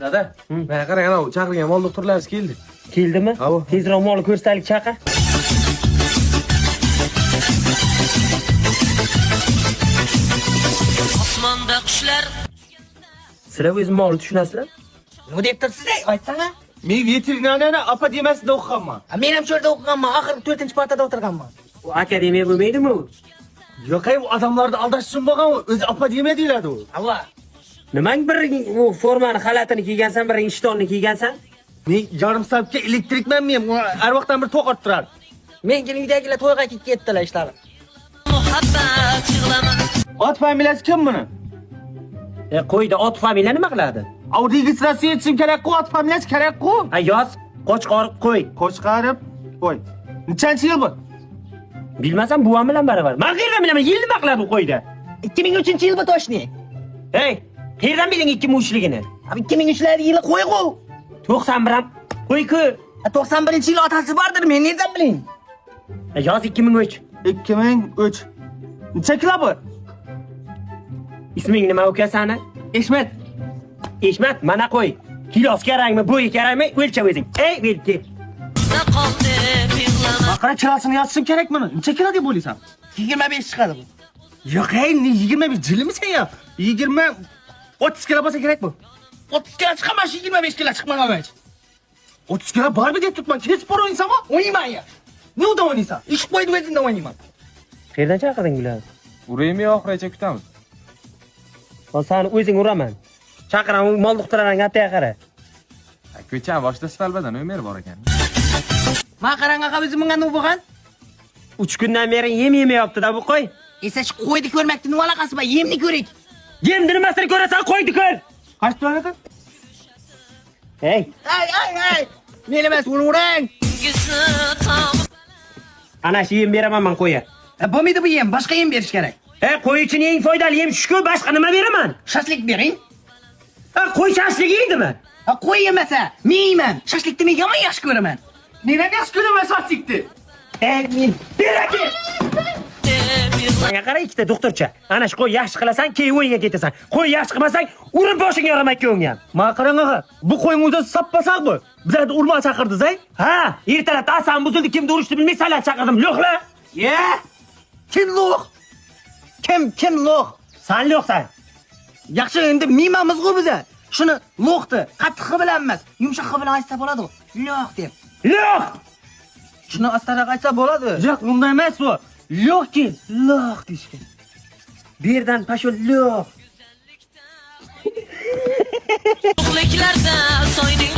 Dada, men qarang, ana chaqirgan mol doktorlarimiz keldi. Keldimi? Tezroq molni ko'rsataylik, chaqir. Osmonda qushlar. Sizlar o'z molni tushunasizlar? Nima deb tursiz, aytsana? Men veterinariyani akademiyasida o'qiganman. Men ham shu yerda o'qiganman, oxirgi 4-partada o'tirganman. U akademiya bo'lmaydimi u? Yo'q, u odamlarni aldash uchun bo'lgan, o'zi akademiya deyiladi u. Ava. Nimang bir u formani xalatini kiygansan, bir ishtonni kiygansan? Men yarim soatga elektrikman men, har vaqtdan bir to'q turadi. Menga uydagilar to'yga ketdilar ishlari. Muhabbat yig'laman. Ot familiyasi kim buni? Qo'yda ot familiya nima qiladi? Au registratsiya etishim kerak-ku, ot familiyasi kerak-ku. Yoz, qo'chqorib qo'y. Qo'chqarib qo'y. Nechanchi yil bu? Bilmasam buvam bilan baravar. Men qayerdan bilaman, yil nima qiladi bu qo'yda? 2003-yil bu toshni. Hey, qayerdan biling 2003ligini? 2003-yili qo'y-ku. 91 ham qo'y-ku. 91-yil otasi bordir, men nerdan biling? Yoz 2003. 2003. Necha kilo bu? Isming nima ukasani? Eshmat. Eshmat, mana qo'y. Kilos kerakmi, bo'yi kerakmi? O'lchab o'zing. Ey, vel. Qoldi yig'laman. Aqara kilosini yozishim kerak buni. Necha kilo deb o'ylaysan? 25 chiqadi bu. Yo'q, ey, 25 jilmisan ya? 30 kilo bo'lsa kerak bu. 30 kilo chiqmash, 25 kilo chiqmagan. 30 kilo bormi deb turibman. Kesib bor o'ynaysanmi? O'ynayman ya. Ne o'da o'ynaysan? Ish qo'ydi o'zimda o'ynayman. Qayerdan chaqirding bularni? Uraymi oxirigacha kutamiz. Men seni o'zing uraman. Chaqiraman, mol doktorlarning gapga qara. Ko'cha boshida stalbadan o'mer bor ekan. Men qaranga o'zim bunga nima bo'lgan? 3 kundan beri yem yemayapti-da bu qo'y. Esa shu qo'yni ko'rmakni nima aloqasi bor? Yemni ko'rik. Yemni nimasini ko'rasan, qo'yni ko'r. Qancha pul ekan? Hey, Ay. Men emas, uni urang. Gizni tom. ana shu yem beraman men qo'yga. Bo'lmaydi bu yem, boshqa yem berish kerak. Qo'y uchun eng foydali yem shu-ku, boshqa nima beraman? Shashlik bering. Qo'y shashlik yeydimi? Qo'y yemasa, men yeyman. Shashlikni men yomon yaxshi ko'raman. Men ham yaxshi ko'raman shashlikni. Men beraki. Menga qara, ikkita doktorcha. Ana shu qo'y yaxshi qilasan, keyin o'yinga ketasan. Qo'y yaxshi qilmasang, urib boshingga yoramak ko'ngam. Men qarang ağa, bu qo'yning o'zi sappasaq bu. Bizlarni urma chaqirdiz, ay? Ha, ertalab asam buzildi, kimni urishni bilmay salat chaqirdim. Lo'qla. Kim lo'q? Kim lo'q? Sen lo'qsan. Yaxshi, endi miyamiz-ku biza. Shuni lo'qdi, qattiq bilan emas, yumshoq bilan aytsa bo'ladi. Lo'q deb. Lo'q. Shuni astaroq aytsa bo'ladi. Yo'q, unday emas bu. Lo'qki, lo'q deyishgan. Bu yerdan pasho lo'q. Quliklarda soyning